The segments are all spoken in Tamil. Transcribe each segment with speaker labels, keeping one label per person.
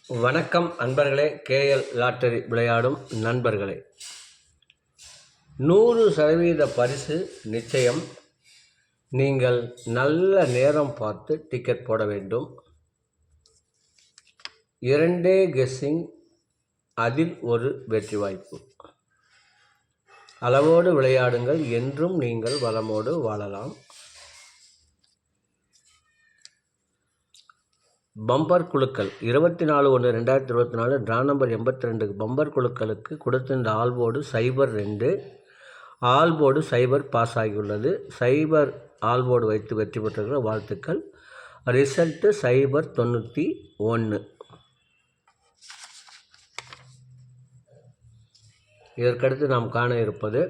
Speaker 1: வணக்கம் அன்பர்களே. கேஎல் லாட்டரி விளையாடும் நண்பர்களே, 100% பரிசு நிச்சயம். நீங்கள் நல்ல நேரம் பார்த்து டிக்கெட் போட வேண்டும். 2 கெஸ்ஸிங், அதில் ஒரு வெற்றி வாய்ப்பு. அளவோடு விளையாடுங்கள், என்றும் நீங்கள் வளமோடு வாழலாம். பம்பர் குழுக்கள் 24/1/2024 டிரா நம்பர் 82 பம்பர் குழுக்களுக்கு கொடுத்திருந்த ஆல்போர்டு 02, ஆல்போர்டு 0 பாஸ் ஆகியுள்ளது. 0 ஆல்போர்டு வைத்து வெற்றி பெற்ற வாழ்த்துக்கள். ரிசல்ட்டு 091. இதற்கடுத்து நாம் காண இருப்பது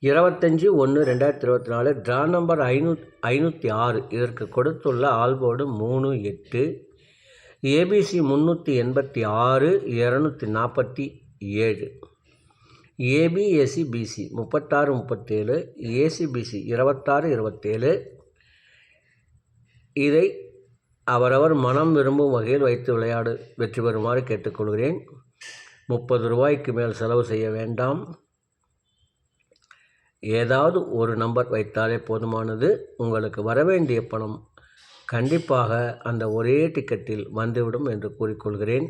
Speaker 1: 25/1/2024 டிரா நம்பர் 506. இதற்கு கொடுத்துள்ள ஆல்போர்டு 38, ஏபிசி 386, 247, ஏபிஎஸ்சி பிசி 36-37, ஏசிபிசி 26-27. இதை அவரவர் மனம் விரும்பும் வகையில் வைத்து வெற்றி பெறுமாறு கேட்டுக்கொள்கிறேன். 30 ரூபாய்க்கு மேல் செலவு செய்ய வேண்டாம். ஏதாவது ஒரு நம்பர் வைத்தாலே போதுமானது. உங்களுக்கு வரவேண்டிய பணம் கண்டிப்பாக அந்த ஒரே டிக்கெட்டில் வந்துவிடும் என்று கூறிக்கொள்கிறேன்.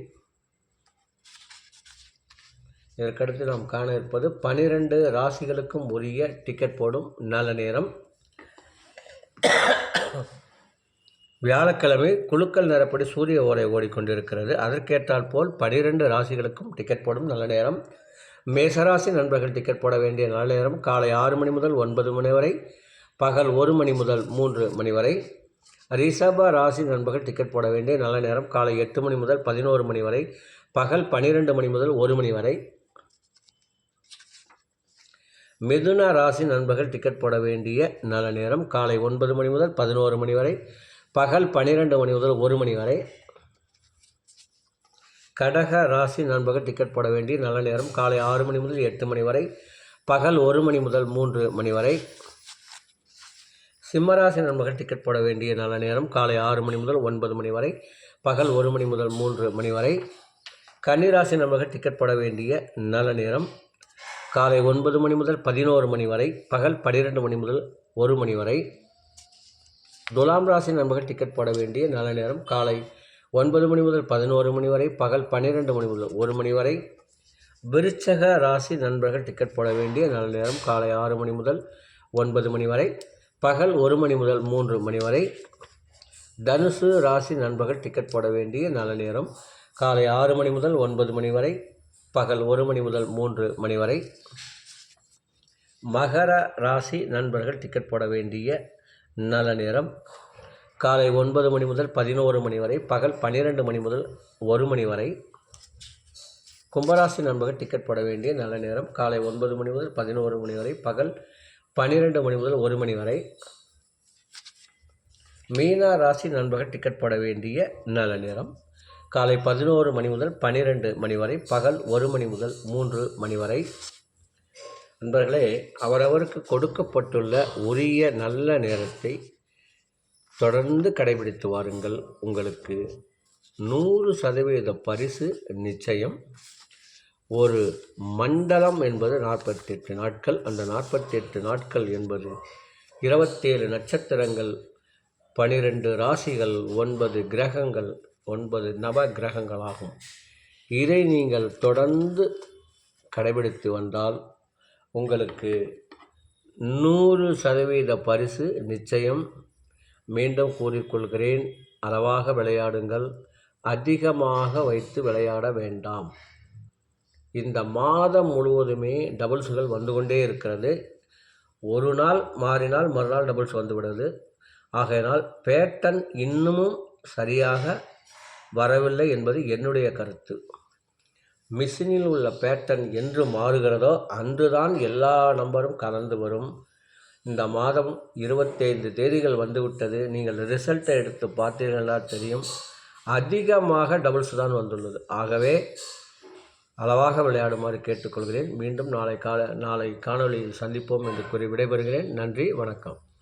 Speaker 1: இதற்கடுத்து நாம் காண இருப்பது 12 ராசிகளுக்கும் உரிய டிக்கெட் போடும் நல்ல நேரம். வியாழக்கிழமை குழுக்கள் நேரப்படி சூரிய ஓரை ஓடிக்கொண்டிருக்கிறது. அதற்கேற்றால் போல் 12 ராசிகளுக்கும் டிக்கெட் போடும் நல்ல நேரம். மேசராசி நண்பர்கள் டிக்கெட் போட வேண்டிய நல்ல நேரம் காலை 6 மணி முதல் 9 மணி வரை, பகல் 1 மணி முதல் 3 மணி வரை. ரிஷப ராசி நண்பர்கள் டிக்கெட் போட வேண்டிய நல்ல நேரம் காலை 8 மணி முதல் 11 மணி வரை, பகல் 12 மணி முதல் 1 மணி வரை. மிதுன ராசி நண்பர்கள் டிக்கெட் போட வேண்டிய நல்ல நேரம் காலை 9 மணி முதல் 11 மணி வரை, பகல் 12 மணி முதல் 1 மணி வரை. கடக ராசி நண்பர்கள் டிக்கெட் போட வேண்டிய நல்ல நேரம் காலை 6 மணி முதல் 8 மணி வரை, பகல் 1 மணி முதல் 3 மணி வரை. சிம்மராசி நண்பர்கள் டிக்கெட் போட வேண்டிய நல்ல நேரம் காலை 6 மணி முதல் 9 மணி வரை, பகல் 1 மணி முதல் 3 மணி வரை. கன்னிராசி நண்பர்கள் டிக்கெட் போட வேண்டிய நல்ல நேரம் காலை 9 மணி முதல் 11 மணி வரை, பகல் 12 மணி முதல் 1 மணி வரை. துலாம் ராசி நண்பர்கள் டிக்கெட் போட வேண்டிய நல்ல நேரம் காலை 9 மணி முதல் 11 மணி வரை, பகல் 12 மணி முதல் 1 மணி வரை. விருச்சக ராசி நண்பர்கள் டிக்கெட் போட வேண்டிய நல்ல நேரம் காலை 6 மணி முதல் 9 மணி வரை, பகல் 1 மணி முதல் 3 மணி வரை. தனுசு ராசி நண்பர்கள் டிக்கெட் போட வேண்டிய நல்ல நேரம் காலை 6 மணி முதல் 9 மணி வரை, பகல் 1 மணி முதல் 3 மணி வரை. மகர ராசி நண்பர்கள் டிக்கெட் போட வேண்டிய நல்ல நேரம் காலை 9 மணி முதல் 11 மணி வரை, பகல் 12 மணி முதல் 1 மணி வரை. கும்பராசி நண்பர்கள் டிக்கெட் போட வேண்டிய நல்ல நேரம் காலை 9 மணி முதல் 11 மணி வரை, பகல் 12 மணி முதல் 1 மணி வரை. மீன ராசி நண்பர்கள் டிக்கெட் போட வேண்டிய நல்ல நேரம் காலை 11 மணி முதல் 12 மணி வரை, பகல் 1 மணி முதல் 3 மணி வரை. நண்பர்களே, அவரவருக்கு கொடுக்கப்பட்டுள்ள உரிய நல்ல நேரத்தை தொடர்ந்து கடைபிடித்து வாருங்கள். உங்களுக்கு 100% பரிசு நிச்சயம். ஒரு மண்டலம் என்பது 48 நாட்கள். அந்த 48 நாட்கள் என்பது 27 நட்சத்திரங்கள், 12 ராசிகள், 9 கிரகங்கள், 9 நவ கிரகங்களாகும். இதை நீங்கள் தொடர்ந்து கடைபிடித்து வந்தால் உங்களுக்கு 100% பரிசு நிச்சயம். மீண்டும் கூறிக்கொள்கிறேன், அளவாக விளையாடுங்கள், அதிகமாக வைத்து விளையாட வேண்டாம். இந்த மாதம் முழுவதுமே டபுள்ஸுகள் வந்து கொண்டே இருக்கிறது. ஒரு நாள் மாறினால் மறுநாள் டபுள்ஸ் வந்துவிடுது. ஆகையினால் பேட்டர்ன் இன்னமும் சரியாக வரவில்லை என்பது என்னுடைய கருத்து. மிஷினில் உள்ள பேட்டர்ன் என்று மாறுகிறதோ அன்றுதான் எல்லா நம்பரும் கலந்து வரும். இந்த மாதம் 25 தேதிகள் வந்துவிட்டது. நீங்கள் ரிசல்ட்டை எடுத்து பார்த்தீர்கள்னா தெரியும், அதிகமாக டபுள்ஸ் தான் வந்துள்ளது. ஆகவே அளவாக விளையாடுமாறு கேட்டுக்கொள்கிறேன். மீண்டும் நாளை காணொளியில் சந்திப்போம் என்று கூறி விடைபெறுகிறேன். நன்றி, வணக்கம்.